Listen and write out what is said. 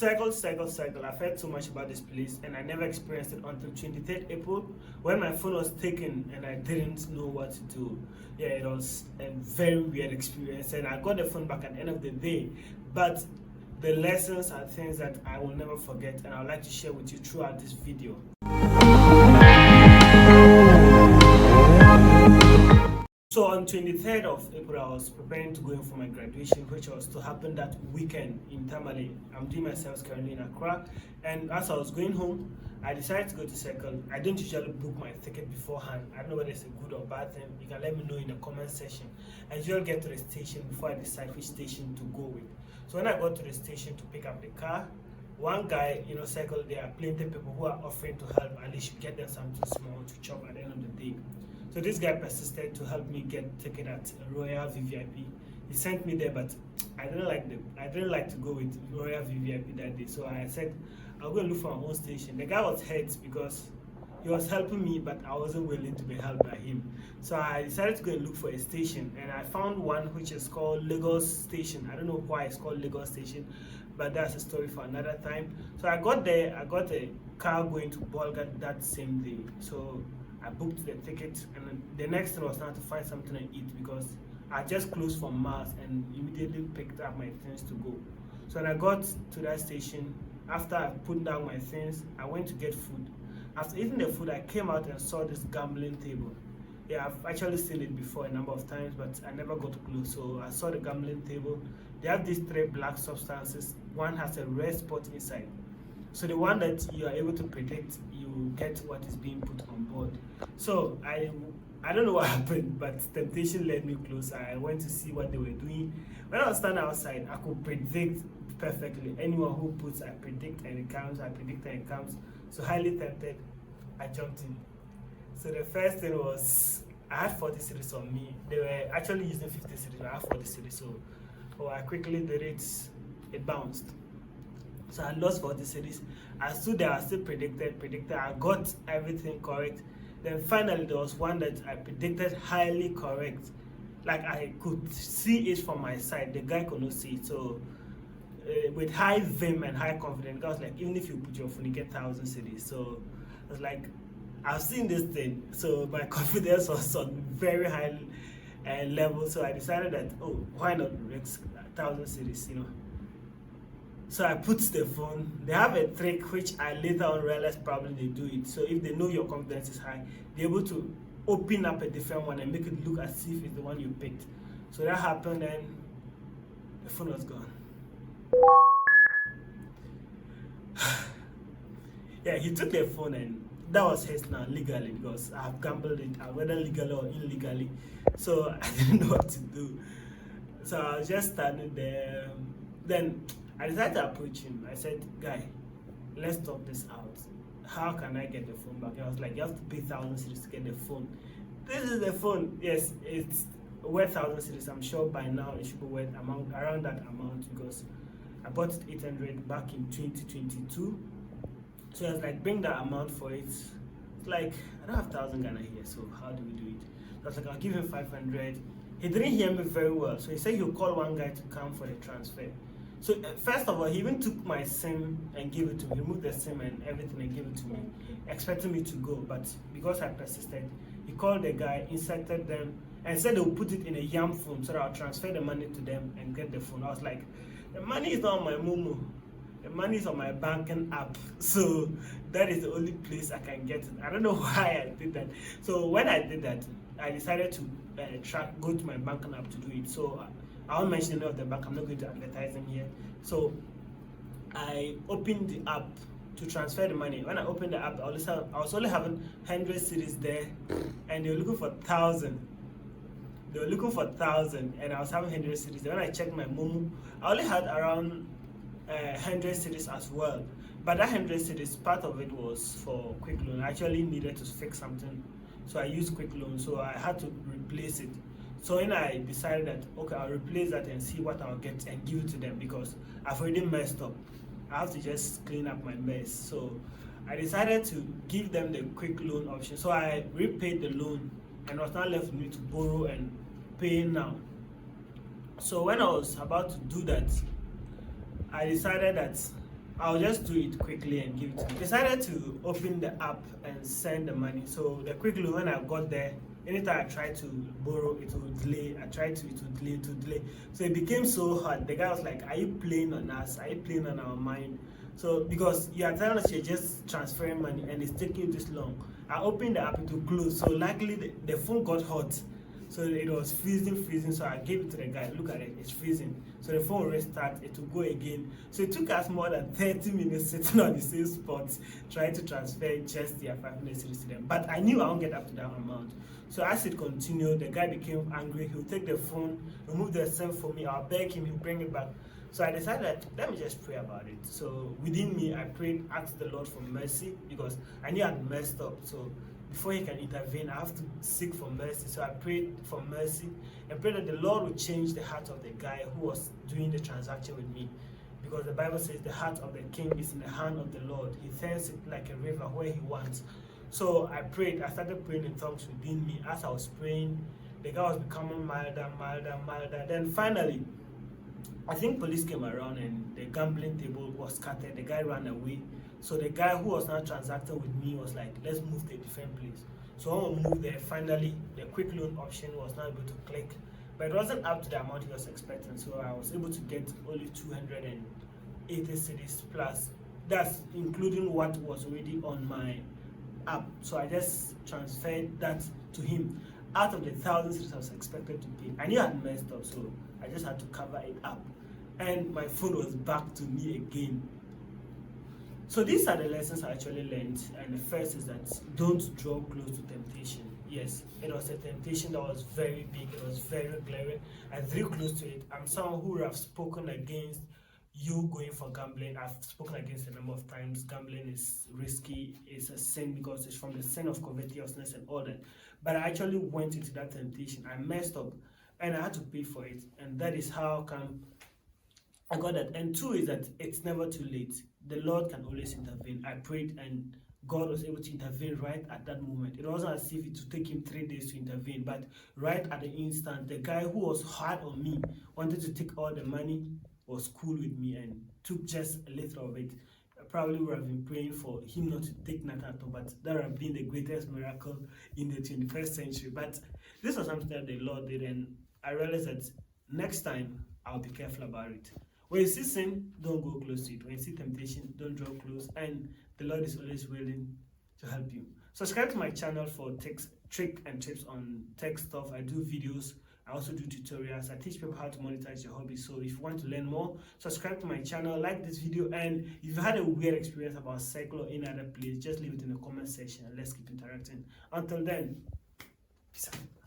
Circle. I've heard so much about this place and I never experienced it until 23rd April when my phone was taken and I didn't know what to do. Yeah, it was a very weird experience and I got the phone back at the end of the day. But the lessons are things that I will never forget and I would like to share with you throughout this video. So on 23rd of April, I was preparing to go in for my graduation, which was to happen that weekend in Tamale. I'm doing my sales currently in Accra, and as I was going home, I decided to go to Circle. I don't usually book my ticket beforehand. I don't know whether it's a good or bad thing. You can let me know in the comment section. I usually get to the station before I decide which station to go with. So when I got to the station to pick up the car, one guy, Circle, there are plenty of people who are offering to help, and they should get them something small to chop at the end of the day. So this guy persisted to help me get ticket at Royal VVIP. He sent me there, but I didn't like to go with Royal VVIP that day. So I said I'll go and look for my own station. The guy was hurt because he was helping me, but I wasn't willing to be helped by him. So I decided to go and look for a station, and I found one which is called Lagos Station. I don't know why it's called Lagos Station, but that's a story for another time. So I got there. I got a car going to Bolgat that same day. So I booked the ticket, and then the next thing was now to find something to eat because I just closed from Mars and immediately picked up my things to go. So when I got to that station, after I put down my things, I went to get food. After eating the food, I came out and saw this gambling table. Yeah, I've actually seen it before a number of times, but I never got close. So I saw the gambling table. They have these three black substances. One has a red spot inside. So the one that you are able to predict, you get what is being put on board. So I don't know what happened, but temptation led me close. I went to see what they were doing. When I was standing outside, I could predict perfectly. Anyone who puts, I predict and it comes, I predict and it comes. So highly tempted, I jumped in. So the first thing was, I had 40 cedis on me. They were actually using 50 cedis, but I had 40 cedis. So I quickly did it, it bounced. So I lost 40 cedis. I stood there, I still predicted. I got everything correct. Then finally there was one that I predicted highly correct. Like I could see it from my side. The guy could not see it. So with high vim and high confidence, I was like, even if you put your phone, you get 1,000 cedis. So I was like, I've seen this thing. So my confidence was on very high level. So I decided that, why not risk 1,000 cedis, So I put the phone. They have a trick which I later on realized probably they do it. So if they know your confidence is high, they're able to open up a different one and make it look as if it's the one you picked. So that happened and the phone was gone. Yeah, he took the phone and that was his now legally because I have gambled it, whether legally or illegally. So I didn't know what to do. So I was just standing there. Then I decided to approach him. I said, guy, let's talk this out. How can I get the phone back? And I was like, you have to pay 1,000 cedis to get the phone. This is the phone. Yes, it's worth 1,000 cedis. I'm sure by now it should be worth around that amount because I bought it 800 back in 2022. So I was like, bring that amount for it. It's like, I don't have 1,000 Ghana here, so how do we do it? So I was like, I'll give him 500. He didn't hear me very well, so he said he'll call one guy to come for the transfer. So first of all, he even took my SIM and gave it to me, removed the SIM and everything and gave it to me, expecting me to go. But because I persisted, he called the guy, inserted them, and said they'll put it in a YAM phone so that I'll transfer the money to them and get the phone. I was like, the money is not on my Momo. The money is on my banking app. So that is the only place I can get it. I don't know why I did that. So when I did that, I decided to go to my banking app to do it. So I won't mention the name of the bank. I'm not going to advertise them here. So I opened the app to transfer the money. When I opened the app, I was only having 100 cedis there, and they were looking for 1,000. They were looking for 1,000, and I was having 100 cedis. When I checked my Momo, I only had around 100 cedis as well. But that 100 cedis, part of it was for quick loan. I actually needed to fix something, so I used quick loan. So I had to replace it. So then I decided that, okay, I'll replace that and see what I'll get and give it to them because I've already messed up. I have to just clean up my mess. So I decided to give them the quick loan option. So I repaid the loan and it was now left for me to borrow and pay now. So when I was about to do that, I decided that I'll just do it quickly and give it to you. Decided to open the app and send the money. So the quickly when I got there, anytime I tried to borrow, it would delay. I tried to, it would delay, it would delay. So it became so hard. The guy was like, "Are you playing on us? Are you playing on our mind?" So because you are telling us you're just transferring money and it's taking you this long. I opened the app, it would close. So luckily the phone got hot. So it was freezing. So I gave it to the guy. Look at it, it's freezing. So the phone will restart, it will go again. So it took us more than 30 minutes sitting on the same spot trying to transfer just their 500 cedis to them. But I knew I won't get up to that amount. So as it continued, the guy became angry. He'll take the phone, remove the SIM for me. I'll beg him, he'll bring it back. So I decided that let me just pray about it. So within me, I prayed, asked the Lord for mercy because I knew I'd messed up. So before he can intervene, I have to seek for mercy. So I prayed for mercy and prayed that the Lord would change the heart of the guy who was doing the transaction with me. Because the Bible says the heart of the king is in the hand of the Lord. He turns it like a river where he wants. So I prayed, I started praying in tongues within me. As I was praying, the guy was becoming milder. Then finally, I think police came around and the gambling table was scattered. The guy ran away. So the guy who was now transacting with me was like, let's move to a different place. So when we moved there, finally, the quick loan option was not able to click. But it wasn't up to the amount he was expecting. So I was able to get only 280 cedis plus. That's including what was already on my app. So I just transferred that to him out of the thousands I was expected to pay. I knew I had messed up, so I just had to cover it up. And my phone was back to me again. So these are the lessons I actually learned. And the first is that don't draw close to temptation. Yes, it was a temptation that was very big, it was very glaring. I drew close to it. I'm someone who would have spoken against you going for gambling. I've spoken against a number of times. Gambling is risky, it's a sin because it's from the sin of covetousness and all that. But I actually went into that temptation. I messed up and I had to pay for it. And that is how come I got that. And two is that it's never too late. The Lord can always intervene. I prayed and God was able to intervene right at that moment. It wasn't as if it would take him 3 days to intervene, but right at the instant, the guy who was hard on me, wanted to take all the money, was cool with me and took just a little of it. I probably would have been praying for him not to take nothing at all, but that would have been the greatest miracle in the 21st century. But this was something that the Lord did, and I realized that next time I'll be careful about it. When you see sin, don't go close to it. When you see temptation, don't draw close. And the Lord is always willing to help you. Subscribe to my channel for trick and tips on tech stuff. I do videos. I also do tutorials. I teach people how to monetize your hobby. So if you want to learn more, subscribe to my channel, like this video, and if you've had a weird experience about Circle or any other place, just leave it in the comment section and let's keep interacting. Until then, peace out.